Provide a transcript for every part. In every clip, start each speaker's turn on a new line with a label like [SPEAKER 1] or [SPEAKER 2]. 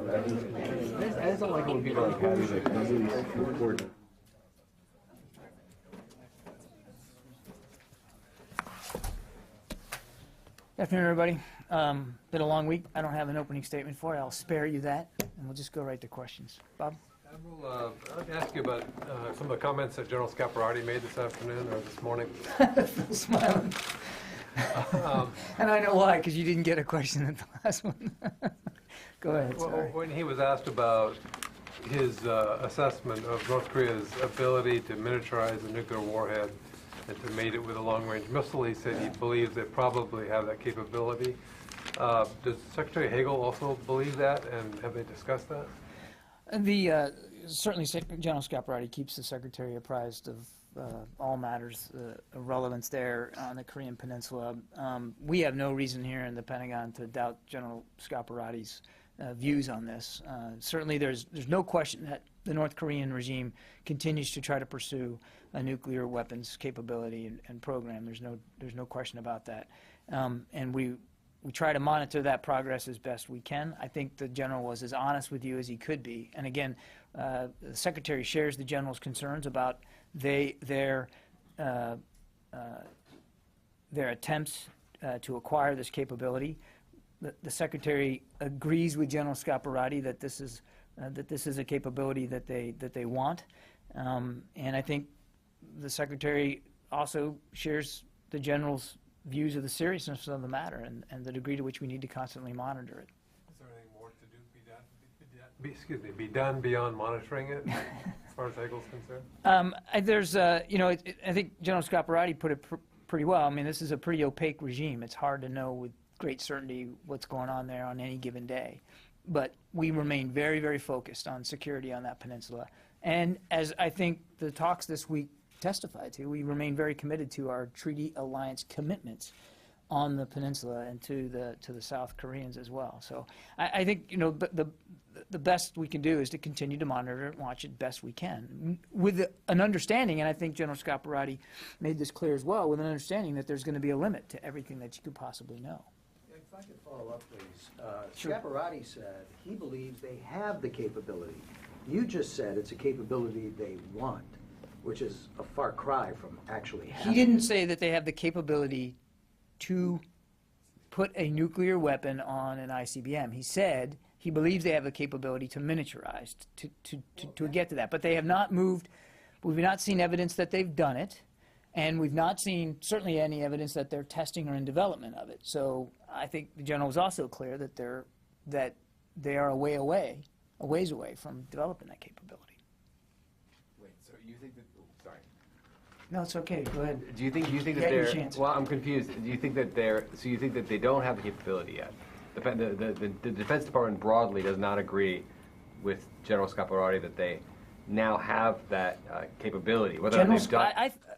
[SPEAKER 1] I just don't like it when people like have these like important.
[SPEAKER 2] Good afternoon, everybody. Been a long week. I don't have an opening statement for it. I'll spare you that, and we'll just go right to questions. Bob?
[SPEAKER 3] Admiral, I'd like to ask you about some of the comments that General Scaparrotti made this afternoon or this morning.
[SPEAKER 2] Smiling. And I know why, because you didn't get a question at the last one. Go ahead.
[SPEAKER 3] Well,
[SPEAKER 2] Sorry.
[SPEAKER 3] when he was asked about his assessment of North Korea's ability to miniaturize a nuclear warhead and to mate it with a long-range missile, he said he believes they probably have that capability. Does Secretary Hagel also believe that, and have they discussed that?
[SPEAKER 2] Certainly, General Scaparrotti keeps the Secretary apprised of all matters of relevance there on the Korean Peninsula. We have no reason here in the Pentagon to doubt General Scaparotti's views on this. Certainly, there's no question that the North Korean regime continues to try to pursue a nuclear weapons capability and program. There's no question about that, and we try to monitor that progress as best we can. I think the general was as honest with you as he could be. And again, the Secretary shares the general's concerns about their attempts to acquire this capability. The Secretary agrees with General Scaparrotti that this is a capability that they want. And I think the Secretary also shares the general's views of the seriousness of the matter and the degree to which we need to constantly monitor it.
[SPEAKER 3] Is there anything more to do, be done beyond monitoring it, as far as Hagel's concerned?
[SPEAKER 2] I think General Scaparrotti put it pretty well. I mean, this is a pretty opaque regime. It's hard to know with great certainty what's going on there on any given day. But we remain very, very focused on security on that peninsula. And as I think the talks this week testified to, we remain very committed to our treaty alliance commitments on the peninsula and to the South Koreans as well. So I think the best we can do is to continue to monitor it and watch it best we can, with an understanding, and I think General Scaparrotti made this clear as well, with an understanding that there's going to be a limit to everything that you could possibly know.
[SPEAKER 4] If I could follow up, please.
[SPEAKER 2] Sure.
[SPEAKER 4] Scaparrotti said he believes they have the capability. You just said it's a capability they want, which is a far cry from actually having.
[SPEAKER 2] He didn't say that they have the capability to put a nuclear weapon on an ICBM. He said he believes they have the capability to miniaturize, to get to that. But they have not moved. We've not seen evidence that they've done it, and we've not seen certainly any evidence that they're testing or in development of it. So I think the general was also clear that they are a ways away from developing that capability.
[SPEAKER 1] Wait, so you think that? Sorry.
[SPEAKER 2] No, it's okay. Go ahead.
[SPEAKER 1] Do you think that
[SPEAKER 2] Get your
[SPEAKER 1] they're?
[SPEAKER 2] chance.
[SPEAKER 1] Well, I'm confused. Do you think that they're? So you think that they don't have the capability yet? The Defense Department broadly does not agree with General Scaparrotti that they now have that capability. Whether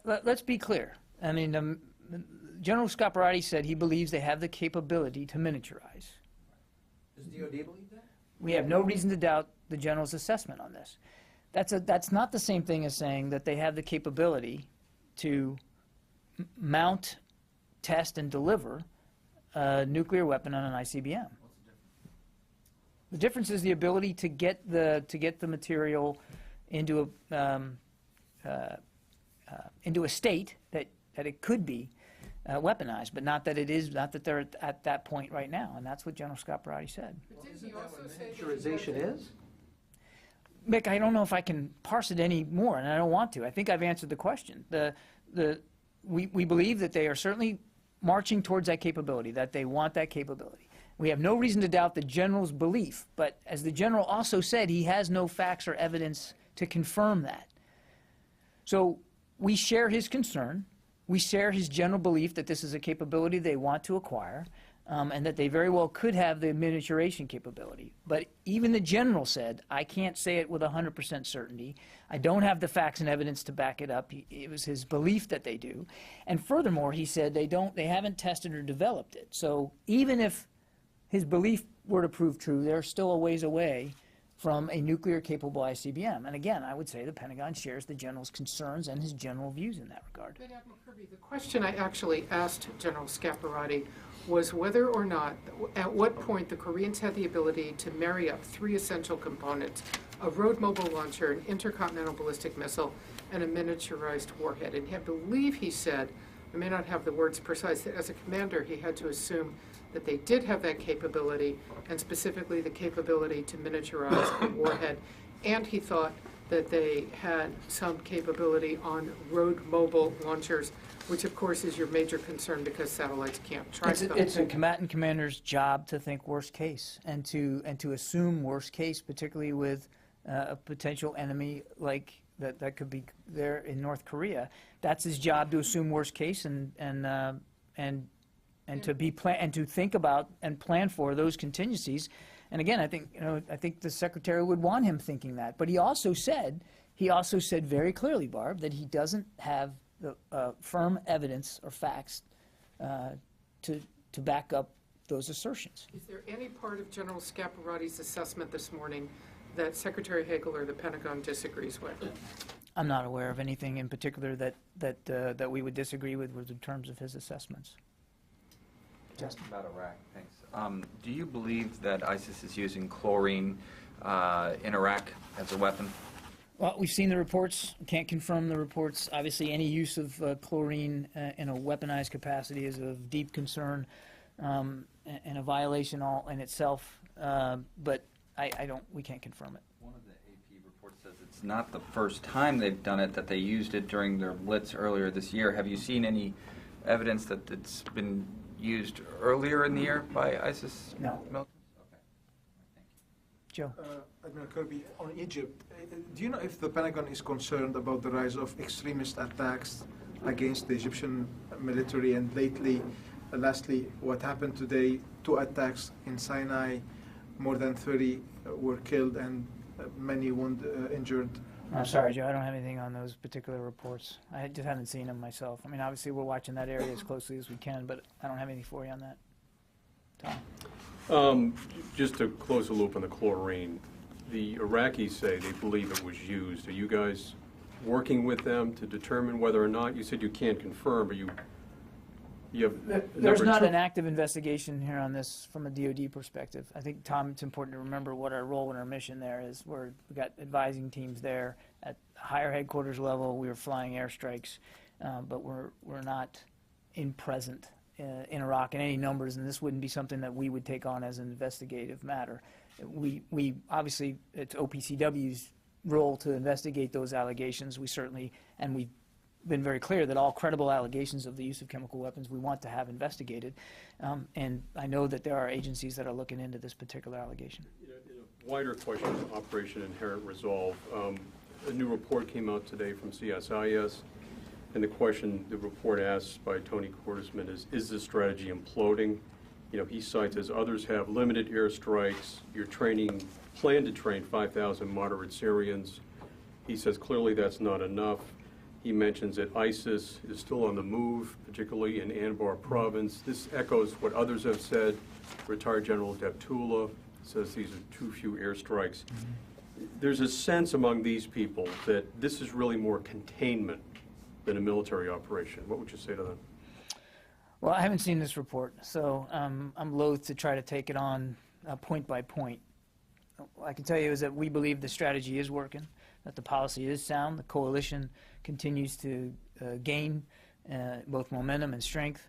[SPEAKER 2] Let's be clear. I mean, General Scaparrotti said he believes they have the capability to miniaturize.
[SPEAKER 4] Does DOD believe that?
[SPEAKER 2] We have no reason to doubt the general's assessment on this. That's not the same thing as saying that they have the capability to mount, test, and deliver a nuclear weapon on an ICBM.
[SPEAKER 4] What's
[SPEAKER 2] The difference is the ability to get the material into a state that it could be weaponized, but not that they're at that point right now, and that's what General Scaparrotti said.
[SPEAKER 4] Well, isn't that what miniaturization is?
[SPEAKER 2] Mick, I don't know if I can parse it any more, and I don't want to. I think I've answered the question. We believe that they are certainly marching towards that capability, that they want that capability. We have no reason to doubt the general's belief, but as the general also said, he has no facts or evidence to confirm that. So we share his concern. We share his general belief that this is a capability they want to acquire, and that they very well could have the miniaturization capability. But even the general said, I can't say it with 100% certainty. I don't have the facts and evidence to back it up. It was his belief that they do. And furthermore, he said they haven't tested or developed it. So even if his belief were to prove true, they're still a ways away from a nuclear-capable ICBM. And again, I would say the Pentagon shares the general's concerns and his general views in that regard.
[SPEAKER 5] But Admiral Kirby, the question I actually asked General Scaparrotti was whether or not, at what point the Koreans had the ability to marry up three essential components: a road mobile launcher, an intercontinental ballistic missile, and a miniaturized warhead. And I believe he said, I may not have the words precise, that as a commander he had to assume that they did have that capability, and specifically the capability to miniaturize a warhead. And he thought that they had some capability on road mobile launchers, which of course is your major concern because satellites can't track them.
[SPEAKER 2] It's a combatant commander's job to think worst case and to assume worst case, particularly with a potential enemy like that could be there in North Korea. That's his job, to assume worst case and to think about and plan for those contingencies. And again, I think the Secretary would want him thinking that. But he also said very clearly, Barb, that he doesn't have the firm evidence or facts to back up those assertions.
[SPEAKER 5] Is there any part of General Scaparrotti's assessment this morning that Secretary Hagel or the Pentagon disagrees with?
[SPEAKER 2] I'm not aware of anything in particular that we would disagree with in terms of his assessments.
[SPEAKER 6] Just about Iraq, thanks. Do you believe that ISIS is using chlorine in Iraq as a weapon?
[SPEAKER 2] Well, we've seen the reports. Can't confirm the reports. Obviously, any use of chlorine in a weaponized capacity is of deep concern and a violation all in itself. But we can't confirm it.
[SPEAKER 6] One of the AP reports says it's not the first time they've done it, that they used it during their blitz earlier this year. Have you seen any evidence that it's been used earlier in the year by ISIS?
[SPEAKER 2] No.
[SPEAKER 6] Okay. Thank you.
[SPEAKER 2] Joe?
[SPEAKER 7] Admiral Kirby, on Egypt, do you know if the Pentagon is concerned about the rise of extremist attacks against the Egyptian military? And lastly, what happened today, 2 attacks in Sinai, more than 30 were killed and many injured.
[SPEAKER 2] I'm sorry, Joe. I don't have anything on those particular reports. I just haven't seen them myself. I mean, obviously, we're watching that area as closely as we can, but I don't have anything for you on that. Tom?
[SPEAKER 8] Just to close the loop on the chlorine, the Iraqis say they believe it was used. Are you guys working with them to determine whether or not? You said you can't confirm, but you have...
[SPEAKER 2] There's not an active investigation here on this from a DoD perspective. I think, Tom, it's important to remember what our role and our mission there is. We've got advising teams there at higher headquarters level. We are flying airstrikes, but we're not present in Iraq in any numbers, and this wouldn't be something that we would take on as an investigative matter. We obviously, it's OPCW's role to investigate those allegations. We certainly, and we've been very clear that all credible allegations of the use of chemical weapons we want to have investigated. And I know that there are agencies that are looking into this particular allegation.
[SPEAKER 8] In a wider question of Operation Inherent Resolve, a new report came out today from CSIS, and the question the report asks by Tony Cordesman is this strategy imploding? You know, he cites, as others have, limited airstrikes. You're plan to train 5,000 moderate Syrians. He says clearly that's not enough. He mentions that ISIS is still on the move, particularly in Anbar province. This echoes what others have said. Retired General Deptula says these are too few airstrikes. There's a sense among these people that this is really more containment than a military operation. What would you say to them?
[SPEAKER 2] Well, I haven't seen this report, so I'm loath to try to take it on point by point. What I can tell you is that we believe the strategy is working, that the policy is sound, the coalition continues to gain both momentum and strength,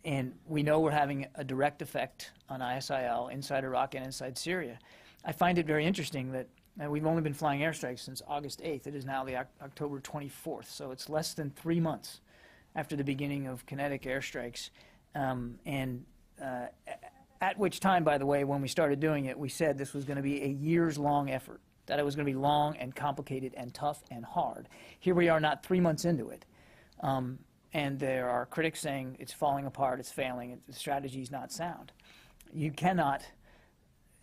[SPEAKER 2] and we know we're having a direct effect on ISIL inside Iraq and inside Syria. I find it very interesting that we've only been flying airstrikes since August 8th. It is now the October 24th, so it's less than 3 months after the beginning of kinetic airstrikes. At which time, by the way, when we started doing it, we said this was going to be a years-long effort, that it was going to be long and complicated and tough and hard. Here we are not 3 months into it. And there are critics saying it's falling apart, it's failing, the strategy is not sound. You cannot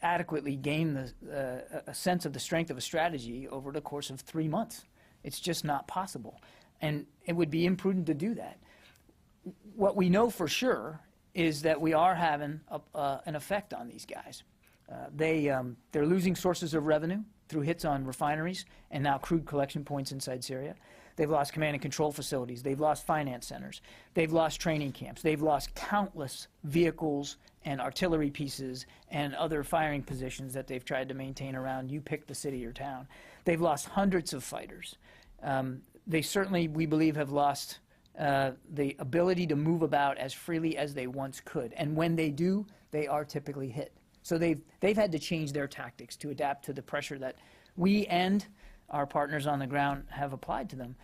[SPEAKER 2] adequately gain a sense of the strength of a strategy over the course of 3 months. It's just not possible. And it would be imprudent to do that. What we know for sure is that we are having an effect on these guys. They're losing sources of revenue through hits on refineries and now crude collection points inside Syria. They've lost command and control facilities. They've lost finance centers. They've lost training camps. They've lost countless vehicles and artillery pieces and other firing positions that they've tried to maintain around you pick the city or town. They've lost hundreds of fighters. They certainly, we believe, have lost the ability to move about as freely as they once could. And when they do, they are typically hit. So they've had to change their tactics to adapt to the pressure that we and our partners on the ground have applied to them.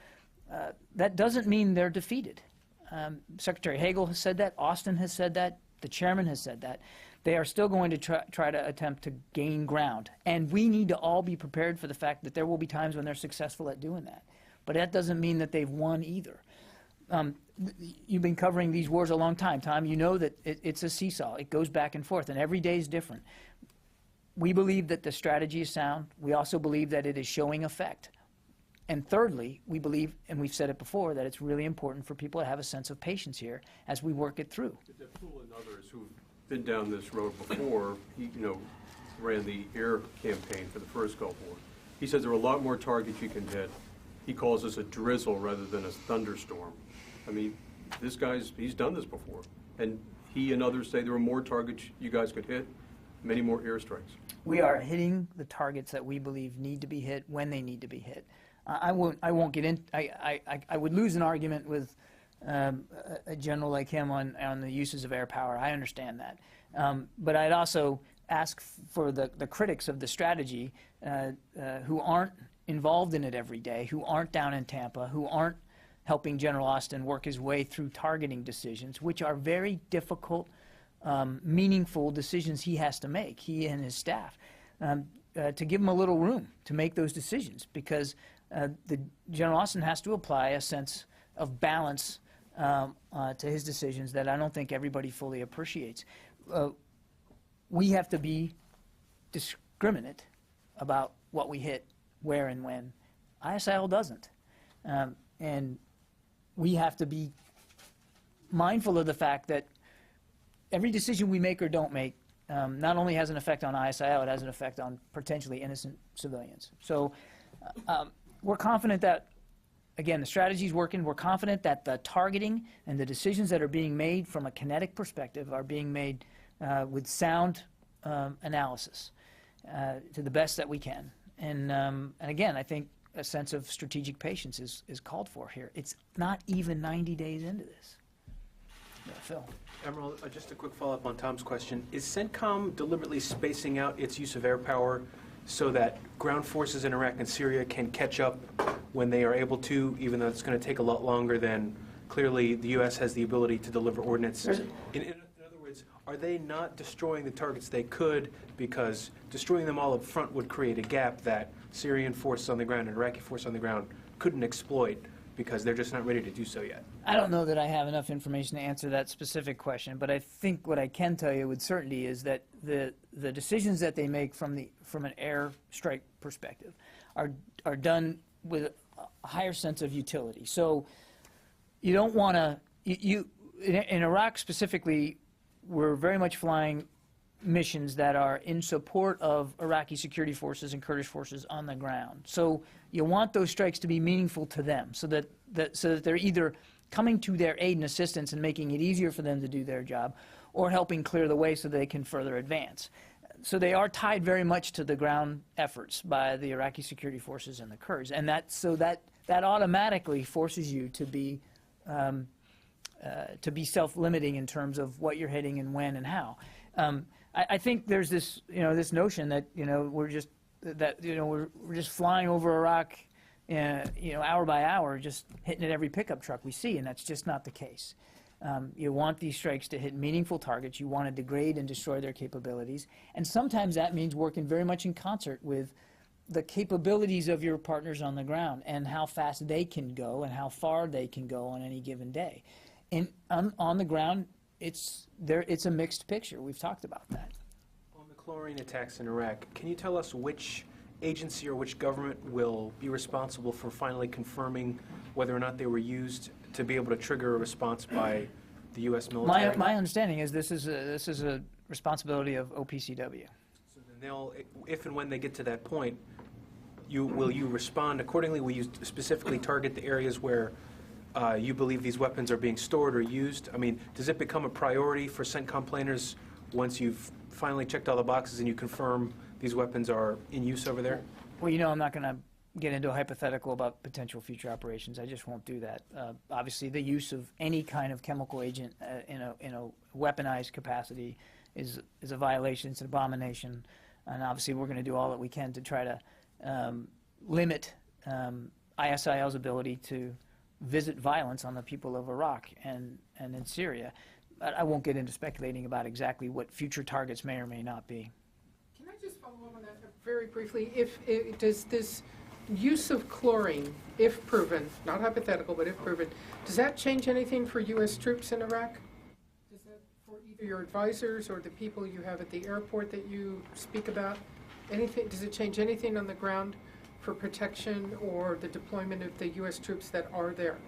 [SPEAKER 2] That doesn't mean they're defeated. Secretary Hagel has said that. Austin has said that. The chairman has said that. They are still going to try to attempt to gain ground. And we need to all be prepared for the fact that there will be times when they're successful at doing that. But that doesn't mean that they've won either. You've been covering these wars a long time, Tom. You know that it's a seesaw. It goes back and forth, and every day is different. We believe that the strategy is sound. We also believe that it is showing effect. And thirdly, we believe, and we've said it before, that it's really important for people to have a sense of patience here as we work it through.
[SPEAKER 8] Poole and others who've been down this road before, he, ran the air campaign for the first Gulf War. He says there are a lot more targets you can hit. He calls this a drizzle rather than a thunderstorm. I mean, he's done this before. And he and others say there are more targets you guys could hit, many more airstrikes.
[SPEAKER 2] We are hitting the targets that we believe need to be hit when they need to be hit. I won't get in. I would lose an argument with a general like him on the uses of air power. I understand that. But I'd also ask for the critics of the strategy who aren't involved in it every day, who aren't down in Tampa, who aren't helping General Austin work his way through targeting decisions, which are very difficult, meaningful decisions he has to make, he and his staff, to give him a little room to make those decisions, because the General Austin has to apply a sense of balance to his decisions that I don't think everybody fully appreciates. We have to be discriminate about what we hit, where and when. ISIL doesn't. And we have to be mindful of the fact that every decision we make or don't make not only has an effect on ISIL, it has an effect on potentially innocent civilians. So we're confident that, again, the strategy is working. We're confident that the targeting and the decisions that are being made from a kinetic perspective are being made with sound analysis to the best that we can. And again, I think a sense of strategic patience is called for here. It's not even 90 days into this. Yeah, Phil.
[SPEAKER 9] Emerald, just a quick follow-up on Tom's question. Is CENTCOM deliberately spacing out its use of air power so that ground forces in Iraq and Syria can catch up when they are able to, even though it's going to take a lot longer than clearly the U.S. has the ability to deliver ordnance? In other words, are they not destroying the targets they could because destroying them all up front would create a gap that Syrian forces on the ground and Iraqi forces on the ground couldn't exploit because they're just not ready to do so yet?
[SPEAKER 2] I don't know that I have enough information to answer that specific question, but I think what I can tell you with certainty is that the decisions that they make from an airstrike perspective are done with a higher sense of utility. So you don't want to, in Iraq specifically, we're very much flying missions that are in support of Iraqi security forces and Kurdish forces on the ground. So you want those strikes to be meaningful to them so that they're either coming to their aid and assistance and making it easier for them to do their job or helping clear the way so they can further advance. So they are tied very much to the ground efforts by the Iraqi security forces and the Kurds. And that automatically forces you to be self-limiting in terms of what you're hitting and when and how. I think there's this, this notion that, we're just flying over Iraq, hour by hour, just hitting at every pickup truck we see, and that's just not the case. You want these strikes to hit meaningful targets. You want to degrade and destroy their capabilities, and sometimes that means working very much in concert with the capabilities of your partners on the ground and how fast they can go and how far they can go on any given day. And on the ground, it's a mixed picture. We've talked about that.
[SPEAKER 9] On the chlorine attacks in Iraq, can you tell us which agency or which government will be responsible for finally confirming whether or not they were used to be able to trigger a response by the U.S. military?
[SPEAKER 2] My understanding is this is a responsibility of OPCW.
[SPEAKER 9] So they'll, if and when they get to that point, will you respond accordingly? Will you specifically target the areas where you believe these weapons are being stored or used? I mean, does it become a priority for CENTCOM planners once you've finally checked all the boxes and you confirm these weapons are in use over there?
[SPEAKER 2] Well, you know, I'm not going to get into a hypothetical about potential future operations. I just won't do that. Obviously, the use of any kind of chemical agent in a weaponized capacity is a violation. It's an abomination. And obviously, we're going to do all that we can to try to limit ISIL's ability to visit violence on the people of Iraq and in Syria. But I won't get into speculating about exactly what future targets may or may not be.
[SPEAKER 5] Can I just follow up on that very briefly? Does this use of chlorine, if proven, not hypothetical, but if proven, does that change anything for U.S. troops in Iraq? Does that, for either your advisors or the people you have at the airport that you speak about, anything? Does it change anything on the ground for protection or the deployment of the U.S. troops that are there?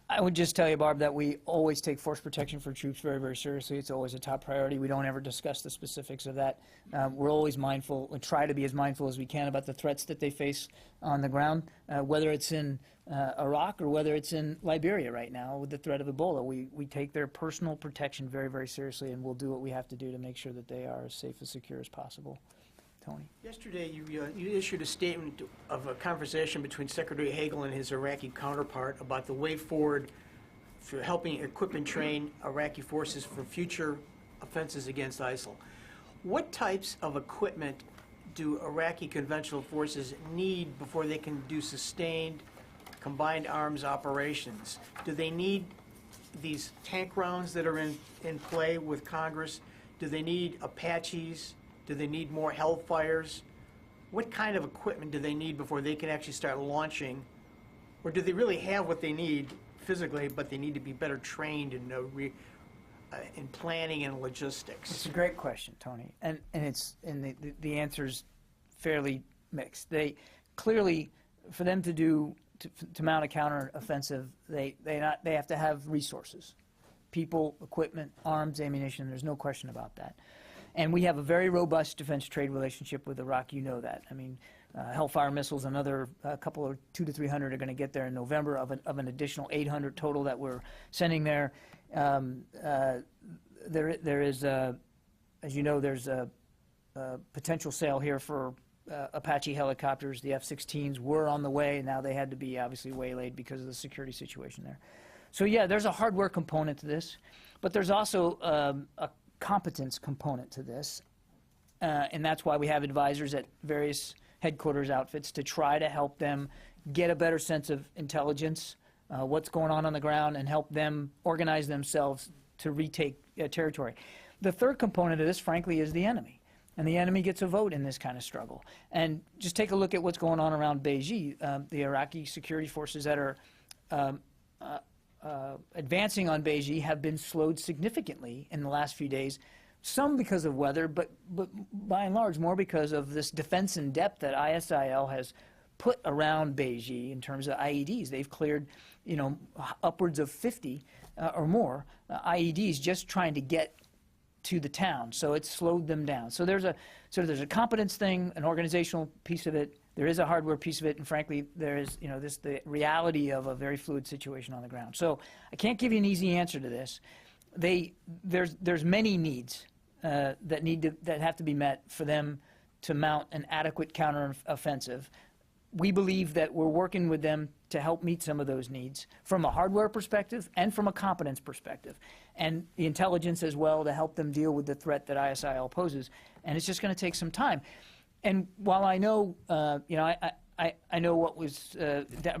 [SPEAKER 2] I would just tell you, Barb, that we always take force protection for troops very, very seriously. It's always a top priority. We don't ever discuss the specifics of that. We're always mindful, we try to be as mindful as we can about the threats that they face on the ground, whether it's in Iraq or whether it's in Liberia right now with the threat of Ebola. We take their personal protection very, very seriously, and we'll do what we have to do to make sure that they are as safe and secure as possible. Tony?
[SPEAKER 10] Yesterday, you issued a statement of a conversation between Secretary Hagel and his Iraqi counterpart about the way forward for helping equip and train Iraqi forces for future offenses against ISIL. What types of equipment do Iraqi conventional forces need before they can do sustained combined arms operations? Do they need these tank rounds that are in play with Congress? Do they need Apaches? Do they need more Hellfires? What kind of equipment do they need before they can actually start launching? Or do they really have what they need physically, but they need to be better trained in planning and logistics?
[SPEAKER 2] It's a great question, Tony, and the answer's fairly mixed. They clearly, for them to mount a counteroffensive, they have to have resources, people, equipment, arms, ammunition. There's no question about that. And we have a very robust defense trade relationship with Iraq. You know that. I mean, Hellfire missiles, another couple of 200 to 300 are going to get there in November of an additional 800 total that we're sending there. There is, as you know, there's a potential sale here for Apache helicopters. The F-16s were on the way, and now they had to be obviously waylaid because of the security situation there. So yeah, there's a hardware component to this, but there's also a competence component to this, and that's why we have advisors at various headquarters outfits to try to help them get a better sense of intelligence, what's going on the ground, and help them organize themselves to retake territory. The third component of this, frankly, is the enemy, and the enemy gets a vote in this kind of struggle. And just take a look at what's going on around Beiji. The Iraqi security forces that are advancing on Beiji have been slowed significantly in the last few days, some because of weather, but by and large more because of this defense in depth that ISIL has put around Beiji in terms of IEDs. They've cleared, you know, upwards of 50 or more IEDs just trying to get to the town, so it's slowed them down. So there's a competence thing, an organizational piece of it. There is a hardware piece of it, and frankly, there is, you know, the reality of a very fluid situation on the ground. So I can't give you an easy answer to this. There's many needs that have to be met for them to mount an adequate counteroffensive. We believe that we're working with them to help meet some of those needs from a hardware perspective and from a competence perspective, and the intelligence as well to help them deal with the threat that ISIL poses. And it's just going to take some time. And while I know, you know, I know what was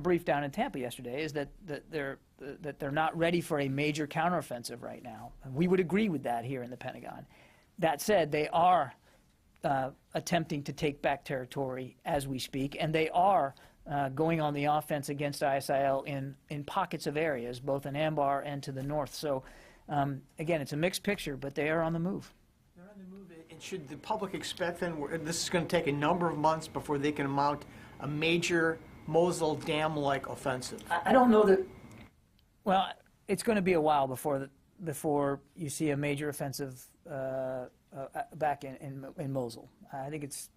[SPEAKER 2] briefed down in Tampa yesterday is that they're not ready for a major counteroffensive right now. And we would agree with that here in the Pentagon. That said, they are attempting to take back territory as we speak, and they are going on the offense against ISIL in pockets of areas, both in Anbar and to the north. So, again, it's a mixed picture, but they are on the move.
[SPEAKER 10] They're on the move, and should the public expect then, this is going to take a number of months before they can mount a major Mosul Dam-like offensive?
[SPEAKER 2] I don't know that, well, it's going to be a while before you see a major offensive back in Mosul. I think it's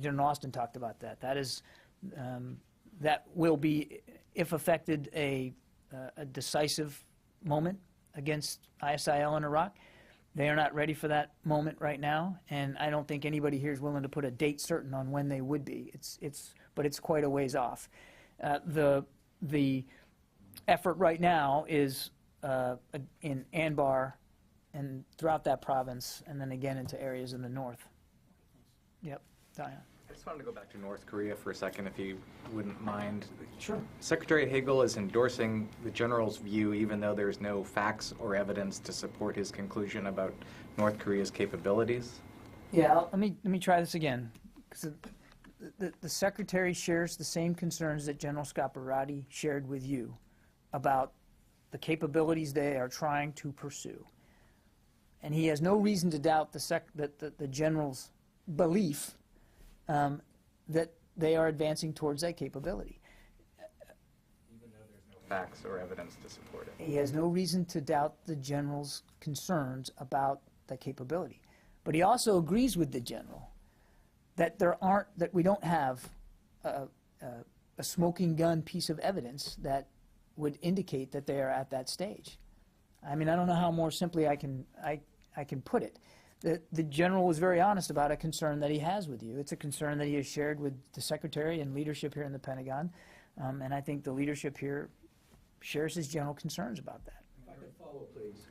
[SPEAKER 2] General Austin talked about that. That is that will be, if affected, a decisive moment against ISIL in Iraq. They are not ready for that moment right now, and I don't think anybody here is willing to put a date certain on when they would be. But it's quite a ways off. The effort right now is in Anbar and throughout that province, and then again into areas in the north. Yep, Diane.
[SPEAKER 11] I just wanted to go back to North Korea for a second, if you wouldn't mind.
[SPEAKER 2] Sure.
[SPEAKER 11] Secretary Hagel is endorsing the general's view, even though there's no facts or evidence to support his conclusion about North Korea's capabilities.
[SPEAKER 2] Yeah, let me try this again, because the Secretary shares the same concerns that General Scaparrotti shared with you about the capabilities they are trying to pursue. And he has no reason to doubt the General's belief that they are advancing towards that capability.
[SPEAKER 11] Even though there's no facts or evidence to support it.
[SPEAKER 2] He has no reason to doubt the General's concerns about that capability. But he also agrees with the General that we don't have a smoking gun piece of evidence that would indicate that they are at that stage. I mean, I don't know how more simply I can put it. The General was very honest about a concern that he has with you. It's a concern that he has shared with the Secretary and leadership here in the Pentagon, and I think the leadership here shares his general concerns about that.
[SPEAKER 4] If I could follow, please.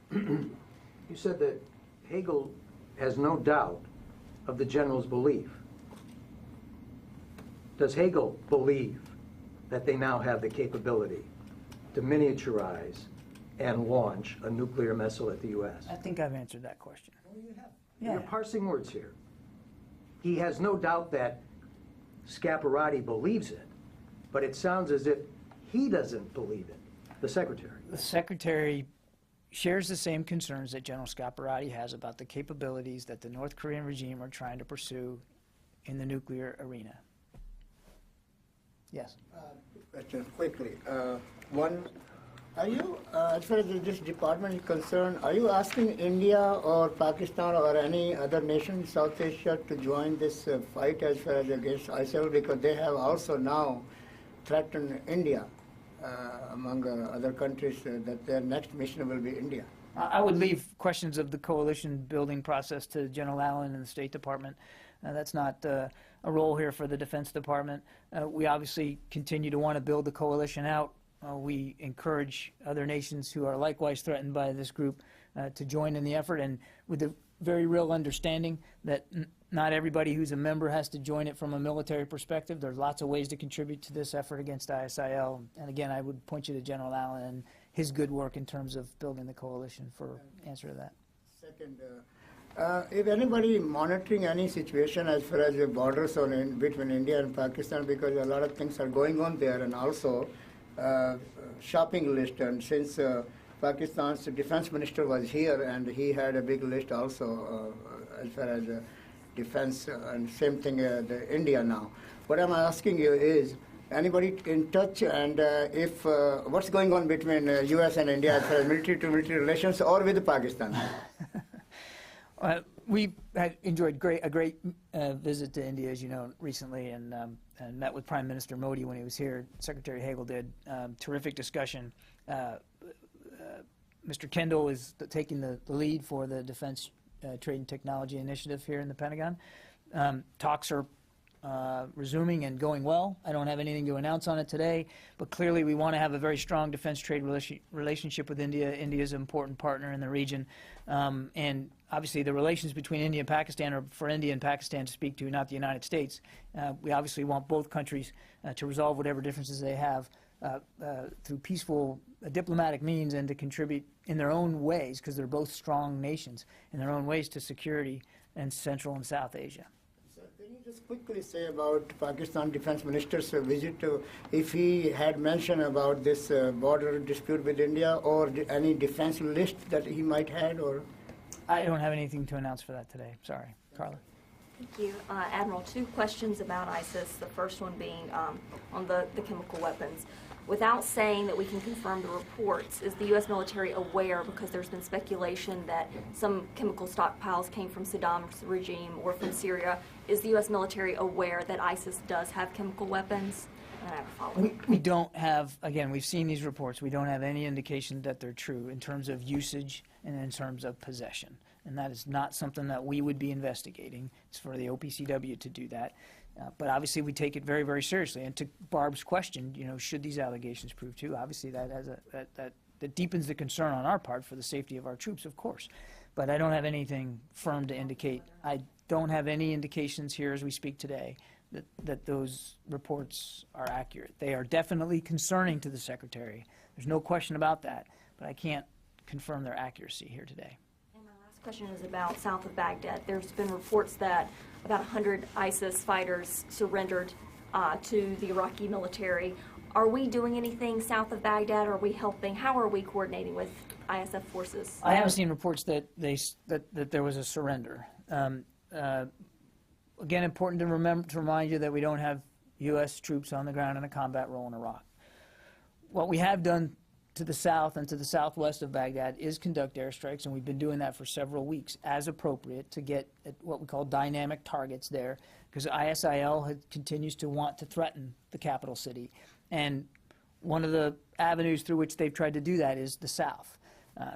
[SPEAKER 4] You said that Hagel has no doubt of the General's belief. Does Hagel believe that they now have the capability to miniaturize and launch a nuclear missile at the U.S.?
[SPEAKER 2] I think I've answered that question.
[SPEAKER 4] Well, you have.
[SPEAKER 2] Yeah.
[SPEAKER 4] You're parsing words here. He has no doubt that Scaparrotti believes it, but it sounds as if he doesn't believe it, the Secretary.
[SPEAKER 2] The Secretary shares the same concerns that General Scaparrotti has about the capabilities that the North Korean regime are trying to pursue in the nuclear arena. Yes.
[SPEAKER 12] Questions quickly. One, are you, as far as this department is concerned, are you asking India or Pakistan or any other nation in South Asia to join this fight as far as against ISIL? Because they have also now threatened India, among other countries, that their next mission will be India.
[SPEAKER 2] I would leave questions of the coalition building process to General Allen and the State Department. That's not a role here for the Defense Department. We obviously continue to want to build the coalition out. We encourage other nations who are likewise threatened by this group to join in the effort, and with the very real understanding that not everybody who's a member has to join it from a military perspective. There's lots of ways to contribute to this effort against ISIL. And again, I would point you to General Allen and his good work in terms of building the coalition for answer to that.
[SPEAKER 12] Second, if anybody monitoring any situation as far as the borders on between India and Pakistan, because a lot of things are going on there, and also shopping list, and since Pakistan's defense minister was here and he had a big list also as far as defense, and same thing India now. What I'm asking you is, anybody in touch, and if what's going on between U.S. and India as far as military-to-military relations, or with Pakistan?
[SPEAKER 2] We had enjoyed a great visit to India, as you know, recently, and met with Prime Minister Modi when he was here. Secretary Hagel did. Terrific discussion. Mr. Kendall is taking the lead for the Defense Trade and Technology Initiative here in the Pentagon. Talks are resuming and going well. I don't have anything to announce on it today, but clearly we want to have a very strong defense trade relationship with India. India is an important partner in the region. And obviously the relations between India and Pakistan are for India and Pakistan to speak to, not the United States. We obviously want both countries to resolve whatever differences they have through peaceful diplomatic means, and to contribute in their own ways, because they're both strong nations, in their own ways to security in Central and South Asia.
[SPEAKER 12] So can you just quickly say about Pakistan Defense Minister's visit, if he had mentioned about this border dispute with India, or any defense list that he might have, or?
[SPEAKER 2] I don't have anything to announce for that today. Sorry. Carla.
[SPEAKER 13] Thank you. Admiral, two questions about ISIS. The first one being on the chemical weapons. Without saying that we can confirm the reports, is the U.S. military aware, because there's been speculation that some chemical stockpiles came from Saddam's regime or from Syria, is the U.S. military aware that ISIS does have chemical weapons? And I have a follow-up.
[SPEAKER 2] We don't have, again, we've seen these reports, we don't have any indication that they're true in terms of usage and in terms of possession. And that is not something that we would be investigating. It's for the OPCW to do that. But obviously we take it very, very seriously. And to Barb's question, you know, should these allegations prove true, obviously that has that deepens the concern on our part for the safety of our troops, of course. But I don't have anything firm to indicate. I don't have any indications here as we speak today that those reports are accurate. They are definitely concerning to the Secretary. There's no question about that. But I can't confirm their accuracy here today.
[SPEAKER 13] And my last question is about south of Baghdad. There's been reports that about 100 ISIS fighters surrendered to the Iraqi military. Are we doing anything south of Baghdad? Are we helping? How are we coordinating with ISF forces?
[SPEAKER 2] I haven't seen reports that there was a surrender. Again, important to remind you that we don't have U.S. troops on the ground in a combat role in Iraq. What we have done to the south and to the southwest of Baghdad is conduct airstrikes, and we've been doing that for several weeks as appropriate to get at what we call dynamic targets there, because ISIL continues to want to threaten the capital city. And one of the avenues through which they've tried to do that is the south.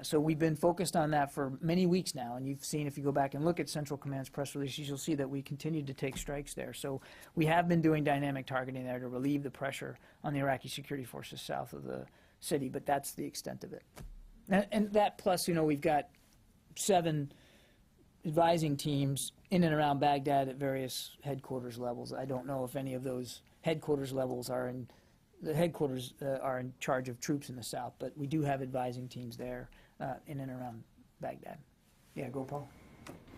[SPEAKER 2] So we've been focused on that for many weeks now, and you've seen, if you go back and look at Central Command's press releases, you'll see that we continue to take strikes there. So we have been doing dynamic targeting there to relieve the pressure on the Iraqi security forces south of the city, but that's the extent of it. And that plus, you know, we've got 7 advising teams in and around Baghdad at various headquarters levels. I don't know if any of those headquarters levels are in the headquarters are in charge of troops in the south, but we do have advising teams there in and around Baghdad. Yeah, go Paul.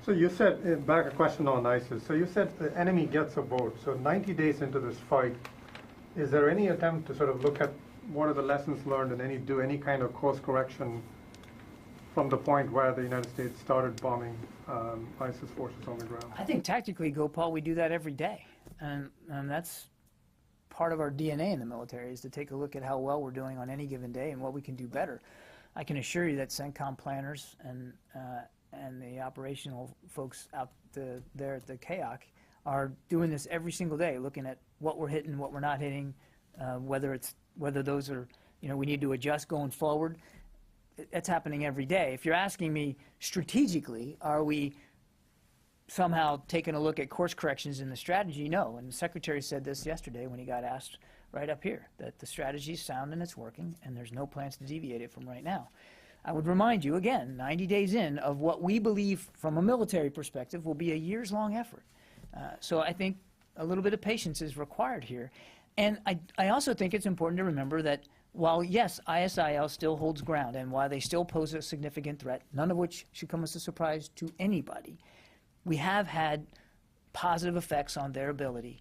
[SPEAKER 14] So you said, back a question on ISIS. So you said the enemy gets a vote. So 90 days into this fight, is there any attempt to sort of look at what are the lessons learned and do any kind of course correction from the point where the United States started bombing ISIS forces on the ground?
[SPEAKER 2] I think tactically, Gopal, we do that every day. And that's part of our DNA in the military, is to take a look at how well we're doing on any given day and what we can do better. I can assure you that CENTCOM planners and the operational folks out there at the CAOC are doing this every single day, looking at what we're hitting, what we're not hitting, whether those are, you know, we need to adjust going forward. That's happening every day. If you're asking me strategically, are we somehow taking a look at course corrections in the strategy? No. And the Secretary said this yesterday when he got asked right up here, that the strategy is sound and it's working, and there's no plans to deviate it from right now. I would remind you, again, 90 days in, of what we believe from a military perspective will be a years-long effort. So I think a little bit of patience is required here. And I also think it's important to remember that while, yes, ISIL still holds ground, and while they still pose a significant threat, none of which should come as a surprise to anybody, we have had positive effects on their ability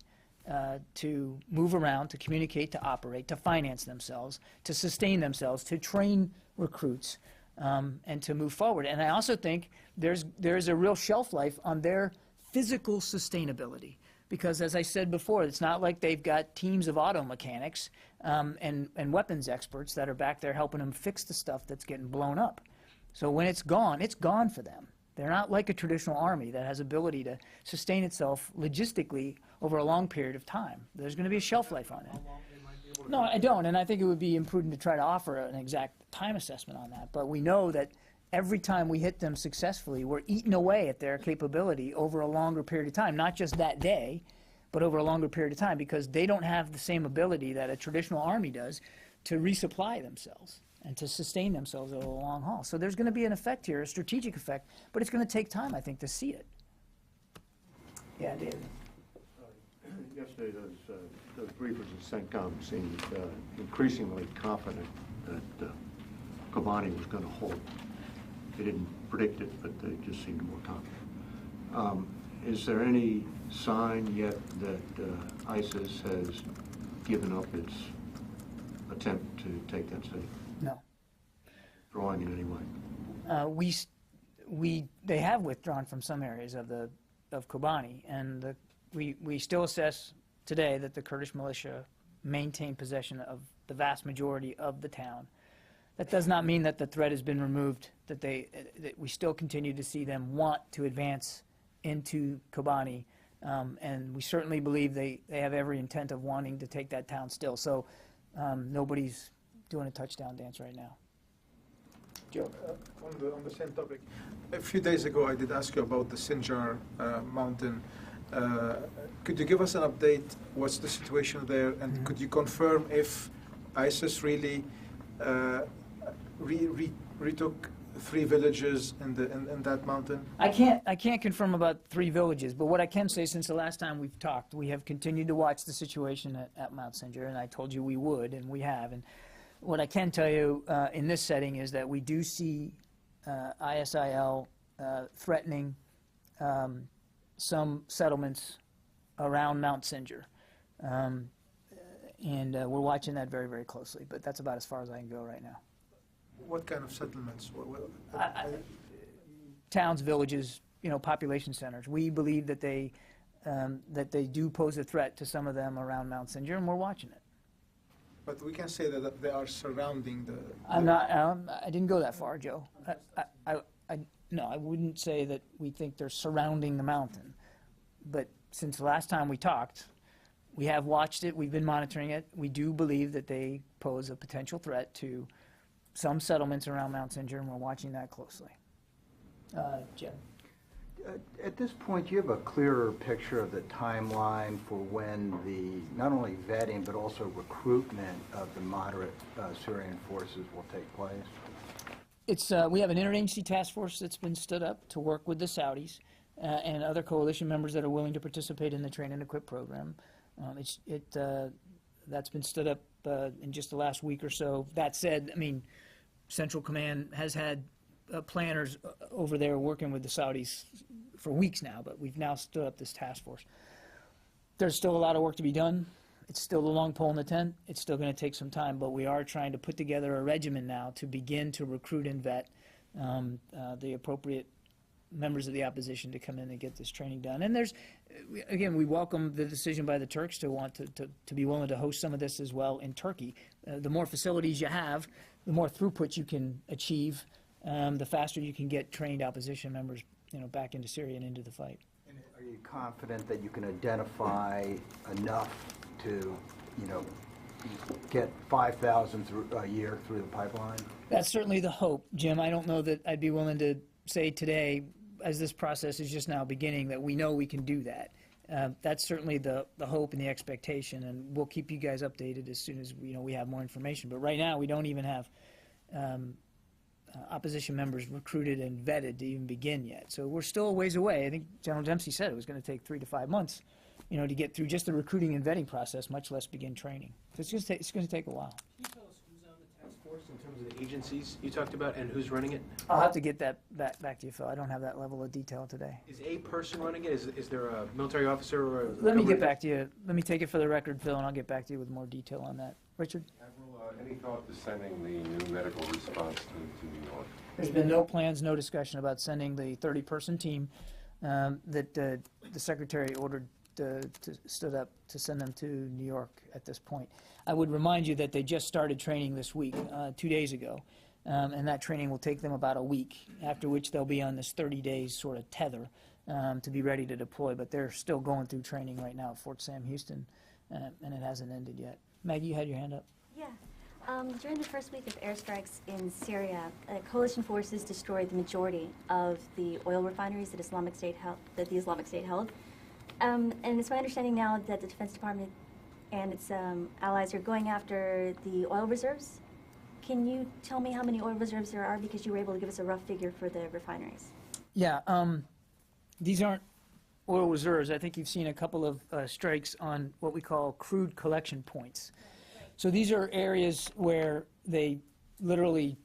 [SPEAKER 2] to move around, to communicate, to operate, to finance themselves, to sustain themselves, to train recruits, and to move forward. And I also think there's a real shelf life on their physical sustainability. Because, as I said before, it's not like they've got teams of auto mechanics and weapons experts that are back there helping them fix the stuff that's getting blown up. So when it's gone for them. They're not like a traditional army that has ability to sustain itself logistically over a long period of time. There's going to be a shelf life on it. No, I don't, and I think it would be imprudent to try to offer an exact time assessment on that. But we know that every time we hit them successfully, we're eating away at their capability over a longer period of time, not just that day, but over a longer period of time, because they don't have the same ability that a traditional army does to resupply themselves and to sustain themselves over a long haul. So there's going to be an effect here, a strategic effect, but it's going to take time, I think, to see it. Yeah, David.
[SPEAKER 15] Yesterday, those briefers at CENTCOM seemed increasingly confident that Kobani was going to hold. They didn't predict it, but they just seemed more confident. Is there any sign yet that ISIS has given up its attempt to take that city?
[SPEAKER 2] No.
[SPEAKER 15] Drawing in any way?
[SPEAKER 2] They have withdrawn from some areas of Kobani, and we still assess today that the Kurdish militia maintain possession of the vast majority of the town. That does not mean that the threat has been removed, that we still continue to see them want to advance into Kobani, and we certainly believe they have every intent of wanting to take that town still. So nobody's doing a touchdown dance right now.
[SPEAKER 7] Joe, on the same topic, a few days ago I did ask you about the Sinjar mountain. Could you give us an update? What's the situation there? And could you confirm if ISIS really retook 3 villages in that mountain?
[SPEAKER 2] I can't confirm about 3 villages, but what I can say, since the last time we've talked, we have continued to watch the situation at Mount Sinjar, and I told you we would, and we have. And what I can tell you in this setting is that we do see ISIL threatening some settlements around Mount Sinjar. And we're watching that very, very closely, but that's about as far as I can go right now.
[SPEAKER 7] What kind of settlements?
[SPEAKER 2] Towns, villages, population centers. We believe that they do pose a threat to some of them around Mount Sinjar, and we're watching it.
[SPEAKER 7] But we can say that they are surrounding the...
[SPEAKER 2] I didn't go that far, Joe. No, I wouldn't say that we think they're surrounding the mountain. But since the last time we talked, we have watched it, we've been monitoring it. We do believe that they pose a potential threat to some settlements around Mount Sinjar, and we're watching that closely. Jim?
[SPEAKER 4] At this point, do you have a clearer picture of the timeline for when the, not only vetting, but also recruitment of the moderate Syrian forces will take place?
[SPEAKER 2] We have an interagency task force that's been stood up to work with the Saudis and other coalition members that are willing to participate in the train and equip program. That's been stood up in just the last week or so. That said, Central Command has had planners over there working with the Saudis for weeks now, but we've now stood up this task force. There's still a lot of work to be done. It's still the long pole in the tent. It's still going to take some time, but we are trying to put together a regimen now to begin to recruit and vet the appropriate members of the opposition to come in and get this training done. And we welcome the decision by the Turks to want to be willing to host some of this as well in Turkey. The more facilities you have, the more throughput you can achieve, the faster you can get trained opposition members, back into Syria and into the fight.
[SPEAKER 4] And are you confident that you can identify enough to, get 5,000 a year through the pipeline?
[SPEAKER 2] That's certainly the hope, Jim. I don't know that I'd be willing to say today, as this process is just now beginning, that we know we can do that. That's certainly the hope and the expectation, and we'll keep you guys updated as soon as we have more information. But right now, we don't even have opposition members recruited and vetted to even begin yet. So we're still a ways away. I think General Dempsey said it was going to take 3 to 5 months, to get through just the recruiting and vetting process, much less begin training. So it's going to take a while.
[SPEAKER 9] Can you tell us who's on the task force in terms of the agencies you talked about and who's running it?
[SPEAKER 2] I'll have to get that back to you, Phil. I don't have that level of detail today.
[SPEAKER 9] Is a person running it? Is there a military officer or a...
[SPEAKER 2] Let me get back to you. Let me take it for the record, Phil, and I'll get back to you with more detail on that. Richard?
[SPEAKER 16] Admiral, any thought to sending the new medical response team to New York?
[SPEAKER 2] There's been no plans, no discussion about sending the 30-person team that the Secretary ordered stood up to send them to New York at this point. I would remind you that they just started training this week, 2 days ago, and that training will take them about a week, after which they'll be on this 30 days sort of tether to be ready to deploy. But they're still going through training right now at Fort Sam Houston, and it hasn't ended yet. Maggie, you had your hand up.
[SPEAKER 17] Yeah. During the first week of airstrikes in Syria, coalition forces destroyed the majority of the oil refineries that the Islamic State held. And it's my understanding now that the Defense Department and its allies are going after the oil reserves. Can you tell me how many oil reserves there are, because you were able to give us a rough figure for the refineries?
[SPEAKER 2] Yeah, these aren't oil reserves. I think you've seen a couple of strikes on what we call crude collection points. So these are areas where they literally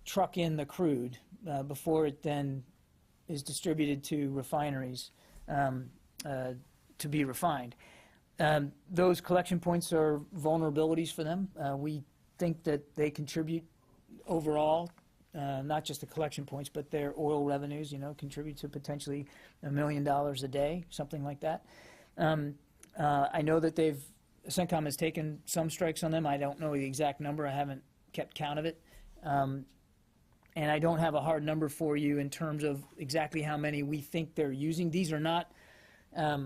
[SPEAKER 2] truck in the crude before it then is distributed to refineries to be refined. Those collection points are vulnerabilities for them. We think that they contribute overall, not just the collection points, but their oil revenues, contribute to potentially $1 million a day, something like that. I know that they've CENTCOM has taken some strikes on them. I don't know the exact number. I haven't kept count of it. And I don't have a hard number for you in terms of exactly how many we think they're using. These are not, they're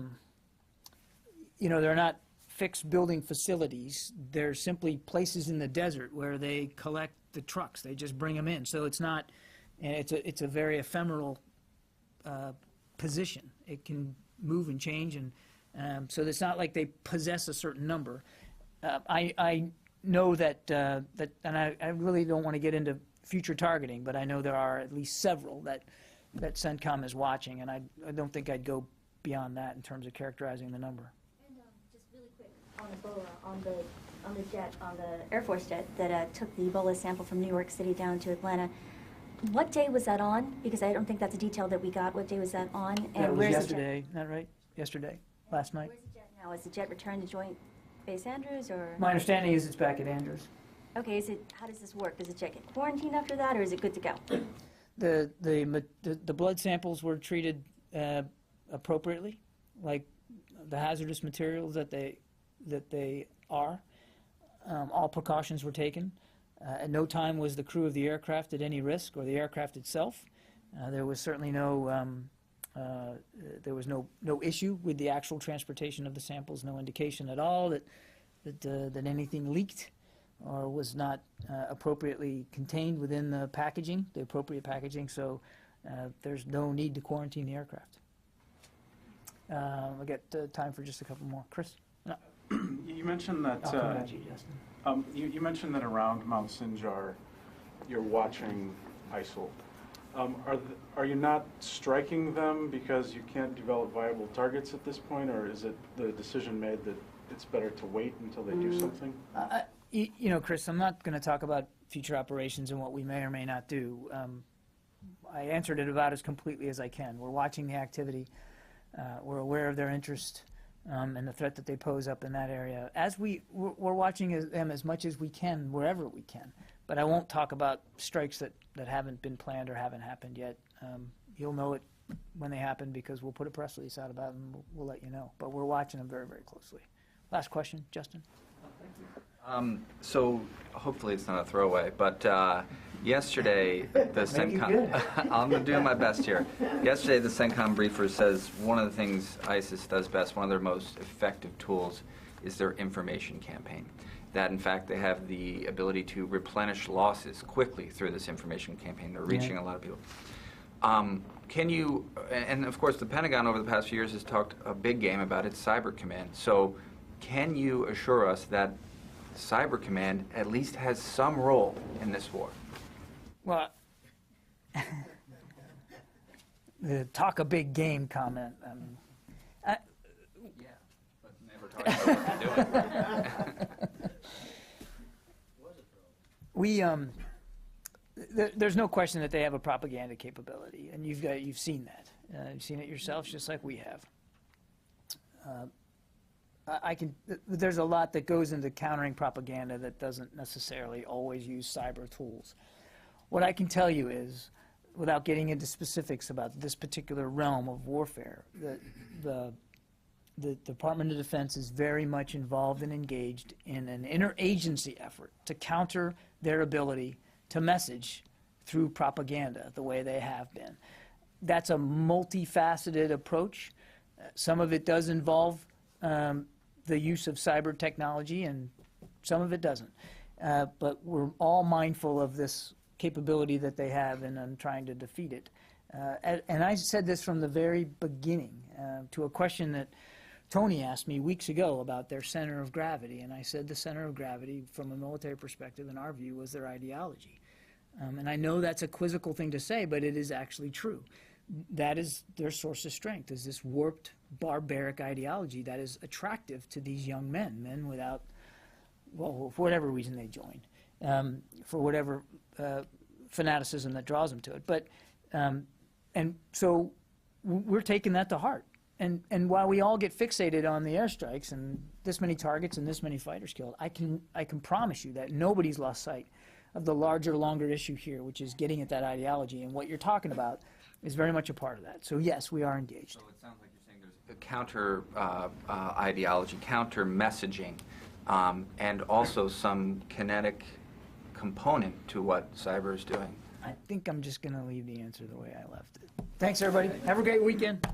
[SPEAKER 2] not fixed building facilities. They're simply places in the desert where they collect the trucks. They just bring them in. So it's not, it's a very ephemeral position. It can move and change, and so it's not like they possess a certain number. I know that, and I really don't want to get into future targeting, but I know there are at least several that CENTCOM is watching, and I don't think I'd go beyond that in terms of characterizing the number.
[SPEAKER 17] And just really quick, on Ebola, on the Air Force jet that took the Ebola sample from New York City down to Atlanta, what day was that on? Because I don't think that's a detail that we got. What day was that on? And
[SPEAKER 2] that was
[SPEAKER 17] where's
[SPEAKER 2] yesterday, isn't that right? Yesterday, last night.
[SPEAKER 17] Where's the jet now? Is the jet returned to Joint Base Andrews, or?
[SPEAKER 2] My understanding is it's back at Andrews.
[SPEAKER 17] Okay, how does this work? Does the jet get quarantined after that, or is it good to go?
[SPEAKER 2] The blood samples were treated appropriately, like the hazardous materials that they are. All precautions were taken. At no time was the crew of the aircraft at any risk, or the aircraft itself. There was certainly no issue with the actual transportation of the samples. No indication at all that anything leaked or was not appropriately contained within the packaging, the appropriate packaging. So there's no need to quarantine the aircraft. We'll get time for just a couple more. Chris? No.
[SPEAKER 18] You mentioned that.
[SPEAKER 2] I'll come at you, Justin.
[SPEAKER 18] You mentioned that around Mount Sinjar, you're watching ISIL. Are you not striking them because you can't develop viable targets at this point, or is it the decision made that it's better to wait until they do something?
[SPEAKER 2] Chris, I'm not going to talk about future operations and what we may or may not do. I answered it about as completely as I can. We're watching the activity. We're aware of their interest and the threat that they pose up in that area. We're watching them as much as we can, wherever we can. But I won't talk about strikes that haven't been planned or haven't happened yet. You'll know it when they happen because we'll put a press release out about it and we'll let you know. But we're watching them very, very closely. Last question, Justin.
[SPEAKER 6] So hopefully it's not a throwaway, but yesterday the CENTCOM, I'm going to do my best here. Yesterday the CENTCOM briefer says one of the things ISIS does best, one of their most effective tools, is their information campaign. That in fact they have the ability to replenish losses quickly through this information campaign. They're reaching a lot of people. Can you, and of course the Pentagon over the past few years has talked a big game about its cyber command. So can you assure us that Cyber Command at least has some role in this war?
[SPEAKER 2] Well, the talk a big game comment.
[SPEAKER 6] Yeah, but never talk about what they're doing.
[SPEAKER 2] There's no question that they have a propaganda capability, and you've seen that. You've seen it yourselves, just like we have. There's a lot that goes into countering propaganda that doesn't necessarily always use cyber tools. What I can tell you is, without getting into specifics about this particular realm of warfare, the Department of Defense is very much involved and engaged in an interagency effort to counter their ability to message through propaganda the way they have been. That's a multifaceted approach. Some of it does involve the use of cyber technology, and some of it doesn't. But we're all mindful of this capability that they have, and I'm trying to defeat it. And I said this from the very beginning to a question that Tony asked me weeks ago about their center of gravity, and I said the center of gravity, from a military perspective, in our view, was their ideology. And I know that's a quizzical thing to say, but it is actually true. That is their source of strength, is this warped, barbaric ideology that is attractive to these young men without, well, for whatever reason they join, for whatever fanaticism that draws them to it. But, and so we're taking that to heart. And while we all get fixated on the airstrikes and this many targets and this many fighters killed, I can promise you that nobody's lost sight of the larger, longer issue here, which is getting at that ideology. And what you're talking about is very much a part of that. So yes, we are engaged.
[SPEAKER 6] So it sounds like you're saying there's counter ideology, counter messaging, and also some kinetic component to what cyber is doing?
[SPEAKER 2] I think I'm just going to leave the answer the way I left it. Thanks, everybody. Have a great weekend.